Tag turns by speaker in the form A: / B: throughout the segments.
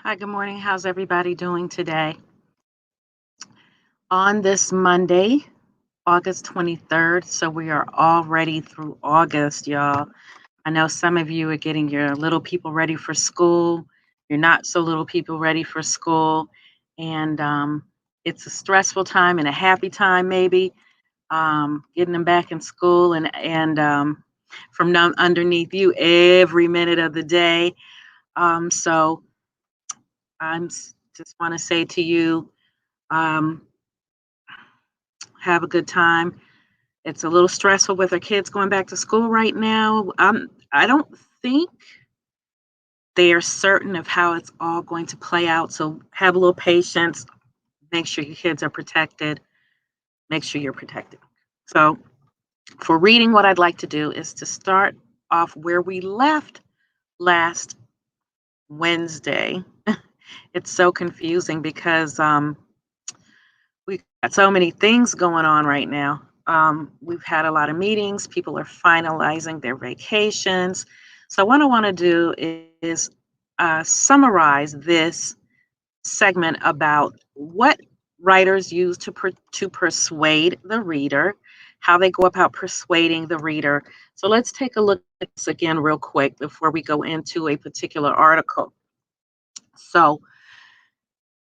A: Hi, good morning. How's everybody doing today? On this Monday, August 23rd, so we are already through August, y'all. I know some of you are getting your little people ready for school. You're not so little people ready for school. And it's a stressful time and a happy time, maybe, getting them back in school and from down underneath you every minute of the day. So just want to say to you, um, have a good time. It's a little stressful with our kids going back to school right now. I don't think they are certain of how it's all going to play out. So have a little patience. Make sure your kids are protected. Make sure you're protected. So for reading, what I'd like to do is to start off where we left last Wednesday. It's so confusing because we got so many things going on right now. We've had a lot of meetings. People are finalizing their vacations. So what I want to do is summarize this segment about what writers use to persuade the reader, how they go about persuading the reader. So let's take a look at this again real quick before we go into a particular article. So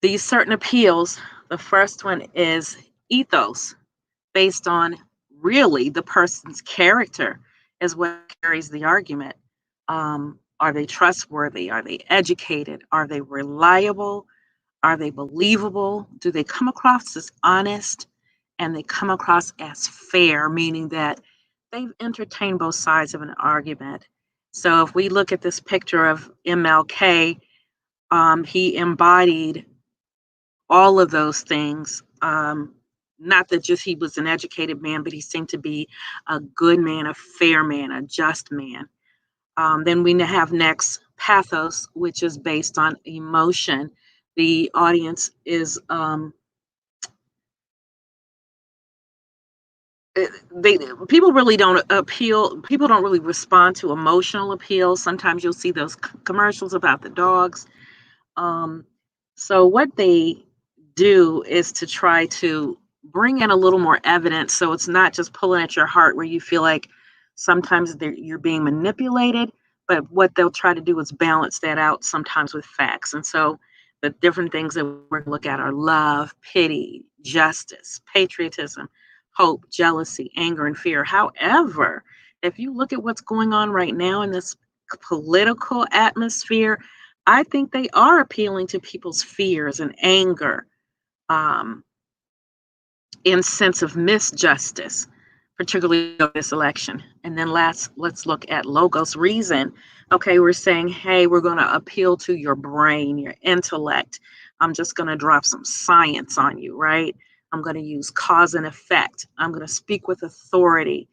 A: these certain appeals, the first one is ethos, based on really the person's character is what carries the argument. Are they trustworthy? Are they educated? Are they reliable? Are they believable? Do they come across as honest? And they come across as fair, meaning that they've entertained both sides of an argument. So if we look at this picture of MLK, he embodied all of those things. Not that just he was an educated man, but he seemed to be a good man, a fair man, a just man. Then we have next pathos, which is based on emotion. The audience is they people really don't appeal. People don't really respond to emotional appeal. Sometimes you'll see those commercials about the dogs. Um, so what they do is to try to bring in a little more evidence, so it's not just pulling at your heart where you feel like sometimes you're being manipulated, but what they'll try to do is balance that out sometimes with facts. And so the different things that we're going to look at are love, pity, justice, patriotism, hope, jealousy, anger, and fear. However, if you look at what's going on right now in this political atmosphere, I think they are appealing to people's fears and anger, um, and sense of misjustice, particularly of this election. And then let's look at logos, reason. Okay, we're saying, hey, we're going to appeal to your brain, your intellect. I'm just going to drop some science on you, right? I'm going to use cause and effect. I'm going to speak with authority,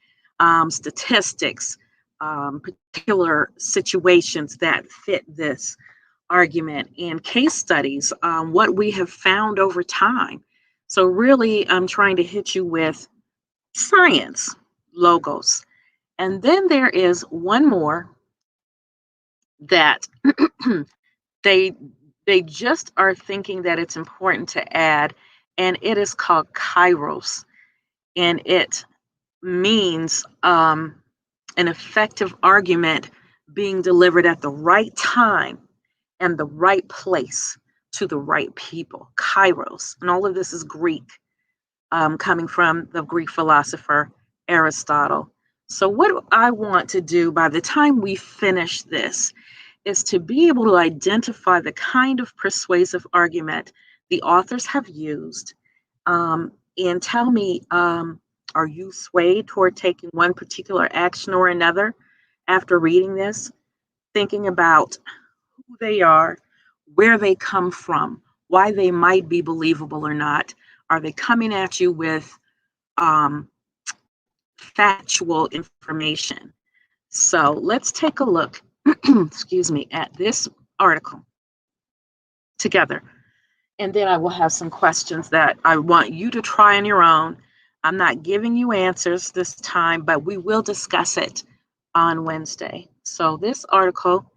A: statistics, particular situations that fit this argument, and case studies, what we have found over time. So, really, I'm trying to hit you with science, logos. And then there is one more that they they just are thinking that it's important to add, and it is called kairos, and it means an effective argument being delivered at the right time and the right place to the right people, kairos. And all of this is Greek, coming from the Greek philosopher Aristotle. So, what I want to do by the time we finish this is to be able to identify the kind of persuasive argument the authors have used, and tell me, are you swayed toward taking one particular action or another after reading this, thinking about who they are, where they come from, why they might be believable or not. Are they coming at you with um, factual information? So let's take a look, excuse me, at this article together. And then I will have some questions that I want you to try on your own. I'm not giving you answers this time, but we will discuss it on Wednesday. So this article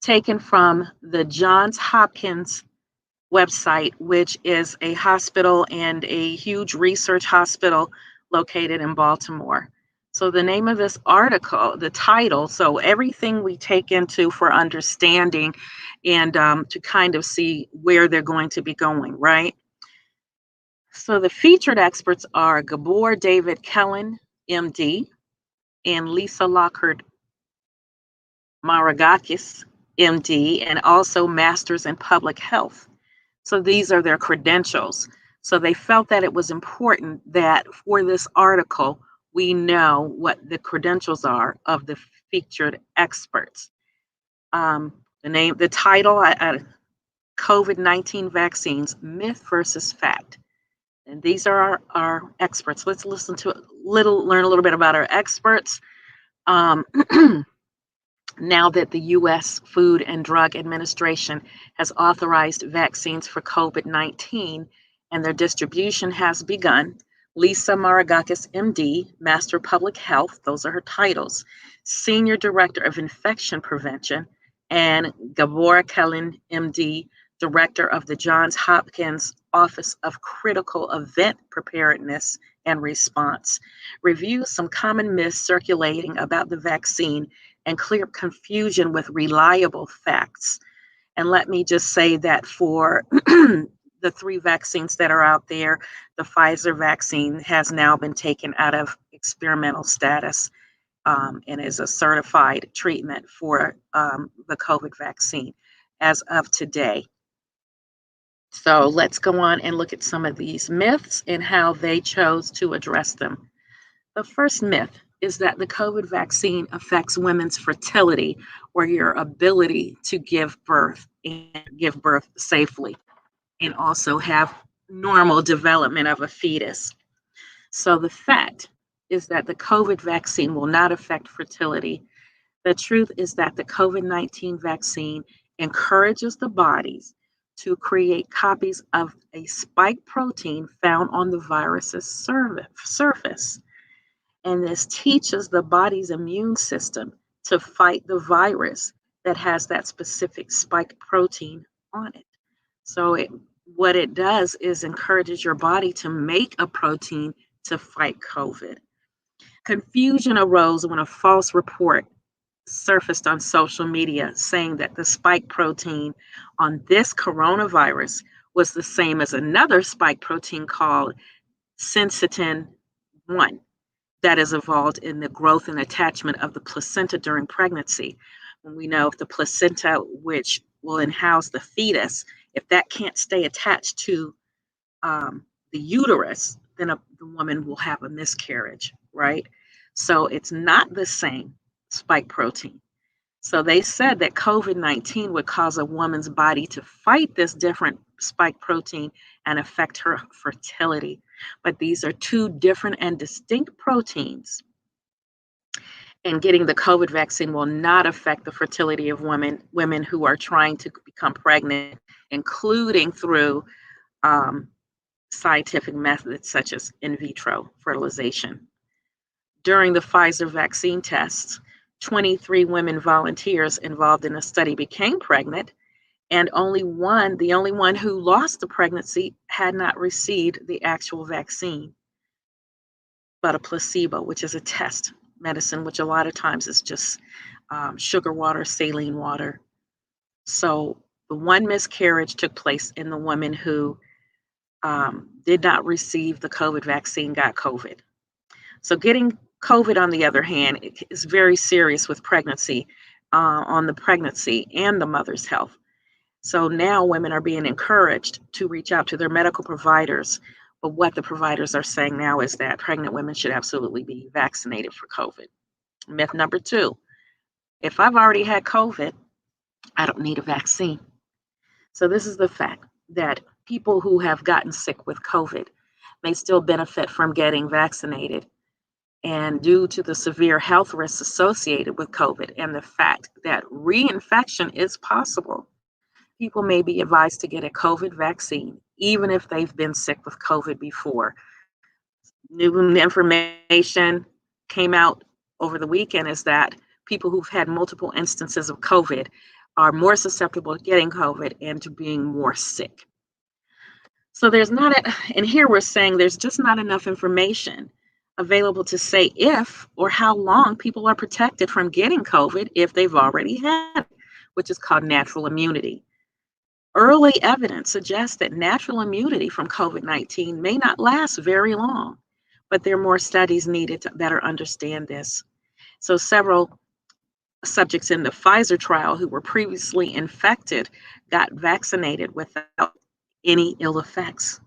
A: taken from the Johns Hopkins website, which is a hospital and a huge research hospital located in Baltimore. So, the name of this article, the title, so everything we take into for understanding and to kind of see where they're going to be going, right? So, the featured experts are Gabor David Kellen, MD, and Lisa Lockhart Maragakis, MD, and also Masters in Public Health. So these are their credentials. So they felt that it was important that for this article, we know what the credentials are of the featured experts. The title, COVID-19 vaccines, myth versus fact. And these are our experts. Let's listen to learn a little bit about our experts. Um, Now that the U.S. Food and Drug Administration has authorized vaccines for COVID-19 and their distribution has begun, Lisa Maragakis, MD, Master of Public Health, those are her titles, Senior Director of Infection Prevention, and Gabor Kellen, MD, Director of the Johns Hopkins Office of Critical Event Preparedness and Response, review some common myths circulating about the vaccine and clear confusion with reliable facts. And let me just say that for the 3 vaccines that are out there, the Pfizer vaccine has now been taken out of experimental status and is a certified treatment for the COVID vaccine as of today. So let's go on and look at some of these myths and how they chose to address them. The first myth is that the COVID vaccine affects women's fertility or your ability to give birth and give birth safely and also have normal development of a fetus. So the fact is that the COVID vaccine will not affect fertility. The truth is that the COVID-19 vaccine encourages the bodies to create copies of a spike protein found on the virus's surface. And this teaches the body's immune system to fight the virus that has that specific spike protein on it. So what it does is encourages your body to make a protein to fight COVID. Confusion arose when a false report surfaced on social media saying that the spike protein on this coronavirus was the same as another spike protein called syncytin 1 that is involved in the growth and attachment of the placenta during pregnancy. When we know if the placenta, which will house the fetus, if that can't stay attached to the uterus, then the woman will have a miscarriage, right? So it's not the same spike protein. So they said that COVID-19 would cause a woman's body to fight this different spike protein and affect her fertility. But these are 2 different and distinct proteins. And getting the COVID vaccine will not affect the fertility of women who are trying to become pregnant, including through scientific methods such as in vitro fertilization. During the Pfizer vaccine tests, 23 women volunteers involved in the study became pregnant, and the only one who lost the pregnancy had not received the actual vaccine, but a placebo, which is a test medicine, which a lot of times is just sugar water, saline water. So the one miscarriage took place in the woman who did not receive the COVID vaccine, got COVID. So getting COVID, on the other hand, is very serious with pregnancy, on the pregnancy and the mother's health. So now women are being encouraged to reach out to their medical providers. But what the providers are saying now is that pregnant women should absolutely be vaccinated for COVID. Myth number 2, if I've already had COVID, I don't need a vaccine. So this is the fact that people who have gotten sick with COVID may still benefit from getting vaccinated. And due to the severe health risks associated with COVID and the fact that reinfection is possible, people may be advised to get a COVID vaccine, even if they've been sick with COVID before. New information came out over the weekend is that people who've had multiple instances of COVID are more susceptible to getting COVID and to being more sick. So and here we're saying there's just not enough information available to say if or how long people are protected from getting COVID if they've already had it, which is called natural immunity. Early evidence suggests that natural immunity from COVID-19 may not last very long, but there are more studies needed to better understand this. So several subjects in the Pfizer trial who were previously infected got vaccinated without any ill effects.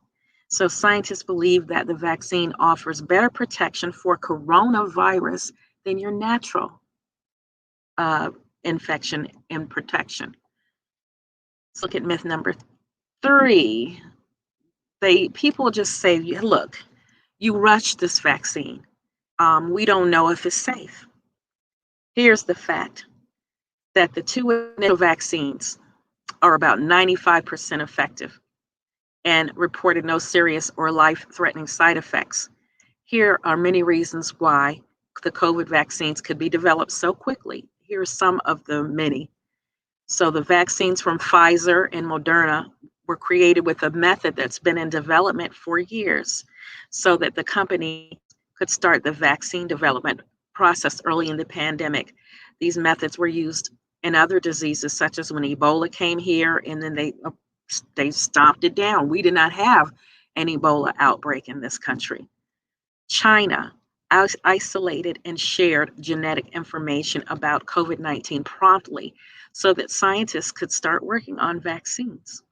A: So scientists believe that the vaccine offers better protection for coronavirus than your natural infection and protection. Let's look at myth number 3. People just say, look, you rushed this vaccine. We don't know if it's safe. Here's the fact that the 2 initial vaccines are about 95% effective and reported no serious or life-threatening side effects. Here are many reasons why the COVID vaccines could be developed so quickly. Here are some of the many. So the vaccines from Pfizer and Moderna were created with a method that's been in development for years so that the company could start the vaccine development process early in the pandemic. These methods were used in other diseases, such as when Ebola came here, and then they stomped it down. We did not have an Ebola outbreak in this country. China isolated and shared genetic information about COVID-19 promptly so that scientists could start working on vaccines.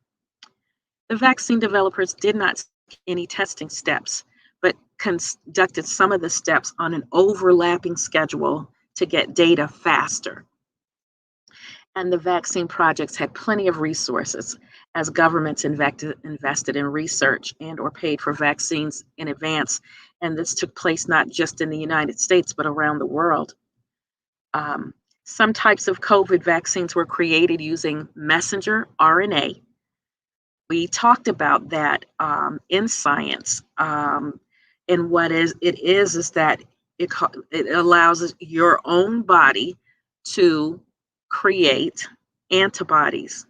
A: The vaccine developers did not take any testing steps, but conducted some of the steps on an overlapping schedule to get data faster. And the vaccine projects had plenty of resources as governments invested in research and or paid for vaccines in advance. And this took place not just in the United States, but around the world. Some types of COVID vaccines were created using messenger RNA. We talked about that in science. And what it is that it allows your own body to create antibodies.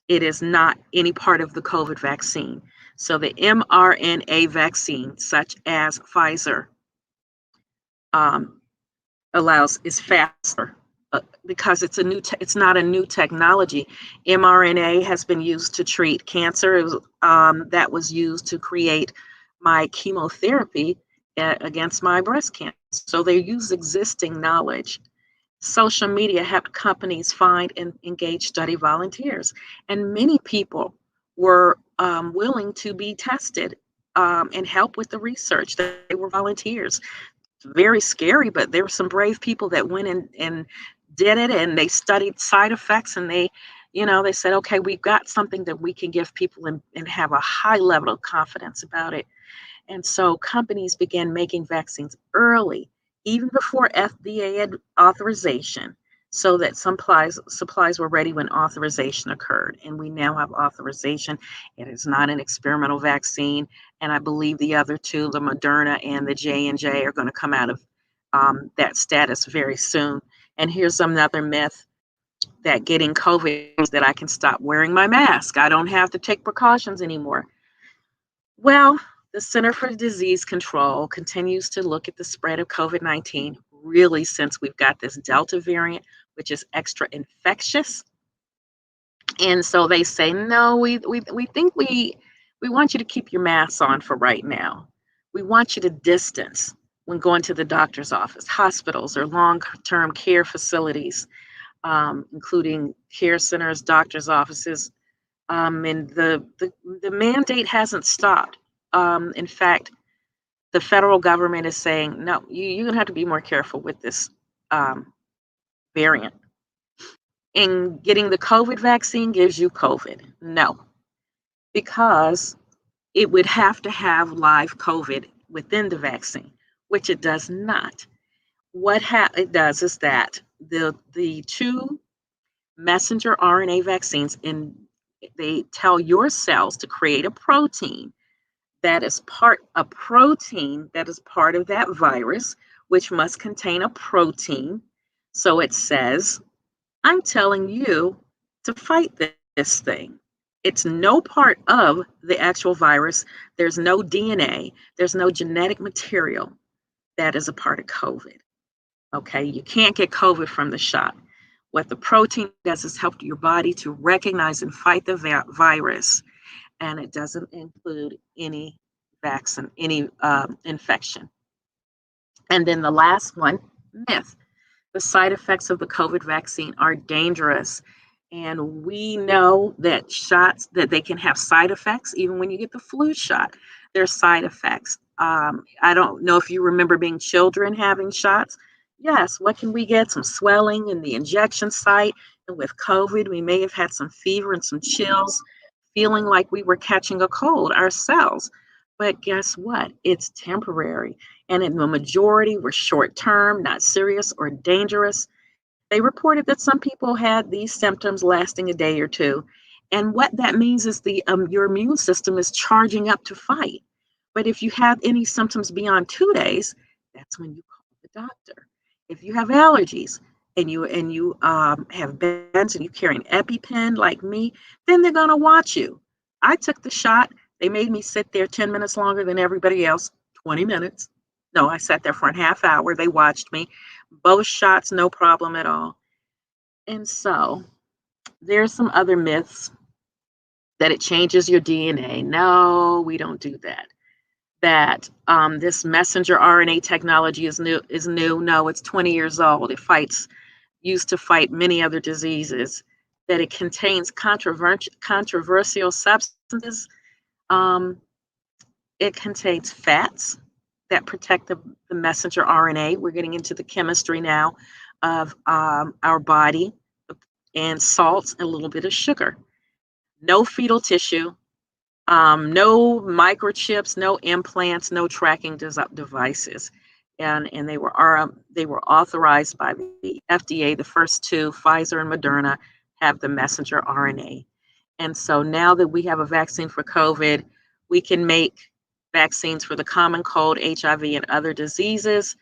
A: It is not any part of the COVID vaccine. So the mRNA vaccine, such as Pfizer, is faster because it's not a new technology. mRNA has been used to treat cancer. That was used to create my chemotherapy against my breast cancer. So they use existing knowledge. Social media helped companies find and engage study volunteers, and many people were willing to be tested and help with the research. They were volunteers. Very scary, but there were some brave people that went and did it, and they studied side effects, and they said, okay, we've got something that we can give people and have a high level of confidence about it. And so companies began making vaccines early, even before FDA had authorization, so that supplies were ready when authorization occurred. And we now have authorization. It is not an experimental vaccine. And I believe the other two, the Moderna and the J&J, are going to come out of that status very soon. And here's another myth, that getting COVID means that I can stop wearing my mask. I don't have to take precautions anymore. Well, the Center for Disease Control continues to look at the spread of COVID-19, really, since we've got this Delta variant, which is extra infectious. And so they say, no, we think we want you to keep your masks on for right now. We want you to distance when going to the doctor's office, hospitals, or long-term care facilities, including care centers, doctor's offices. And the mandate hasn't stopped. In fact, the federal government is saying, no, you're going to have to be more careful with this variant. And getting the COVID vaccine gives you COVID. No, because it would have to have live COVID within the vaccine, which it does not. What it does is that the two messenger RNA vaccines, they tell your cells to create a protein that is part of that virus, which must contain a protein. So it says, I'm telling you to fight this thing. It's no part of the actual virus. There's no DNA, there's no genetic material that is a part of COVID. Okay, you can't get COVID from the shot. What the protein does is help your body to recognize and fight the virus, and it doesn't include any vaccine, any infection. And then the last one, myth. The side effects of the COVID vaccine are dangerous. And we know that shots, that they can have side effects. Even when you get the flu shot, there's side effects. I don't know if you remember being children having shots. Yes, what can we get? Some swelling in the injection site. And with COVID, we may have had some fever and some chills, feeling like we were catching a cold ourselves. But guess what? It's temporary. And in the majority were short term, not serious or dangerous. They reported that some people had these symptoms lasting a day or two. And what that means is your immune system is charging up to fight. But if you have any symptoms beyond 2 days, that's when you call the doctor. If you have allergies and you have beds and you carry an EpiPen like me, then they're going to watch you. I took the shot. They made me sit there 10 minutes longer than everybody else, 20 minutes. No, I sat there for a half hour. They watched me. Both shots, no problem at all. And so there's some other myths that it changes your DNA. No, we don't do that. That this messenger RNA technology is new. No, it's 20 years old. Used to fight many other diseases. That it contains controversial substances. It contains fats that protect the messenger RNA. We're getting into the chemistry now of our body, and salts and a little bit of sugar. No fetal tissue, no microchips, no implants, no tracking devices. And they were authorized by the FDA. The first two, Pfizer and Moderna, have the messenger RNA. And so now that we have a vaccine for COVID, we can make vaccines for the common cold, HIV, and other diseases.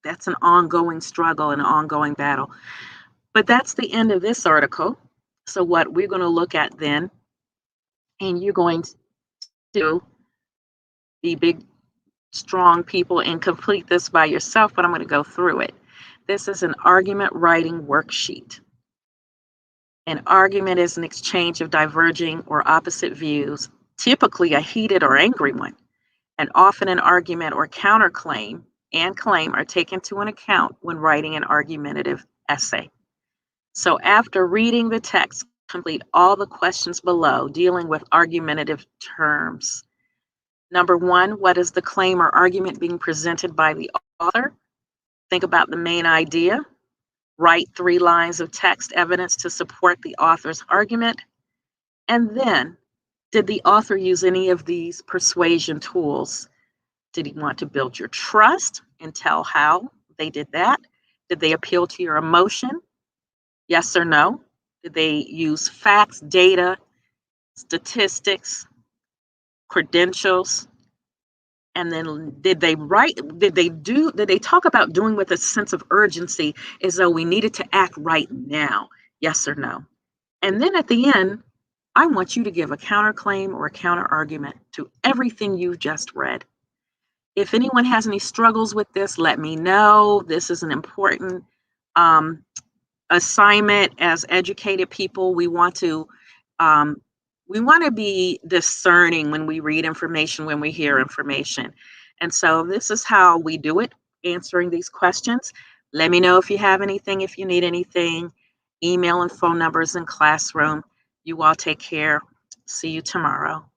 A: That's an ongoing struggle and an ongoing battle. But that's the end of this article. So what we're going to look at then, and you're going to be big, strong people and complete this by yourself, but I'm going to go through it. This is an argument writing worksheet. An argument is an exchange of diverging or opposite views, typically a heated or angry one, and often an argument or counterclaim and claim are taken into account when writing an argumentative essay. So after reading the text, complete all the questions below dealing with argumentative terms. Number 1, what is the claim or argument being presented by the author? Think about the main idea. Write 3 lines of text evidence to support the author's argument. And then, did the author use any of these persuasion tools? Did he want to build your trust and tell how they did that? Did they appeal to your emotion? Yes or no? Did they use facts, data, statistics, credentials? And then did they talk about doing with a sense of urgency as though we needed to act right now? Yes or no? And then at the end, I want you to give a counterclaim or a counter argument to everything you've just read. If anyone has any struggles with this, let me know. This is an important assignment. As educated people, we want to be discerning when we read information, when we hear information. And so this is how we do it, answering these questions. Let me know if you have anything, if you need anything. Email and phone numbers in classroom. You all take care. See you tomorrow.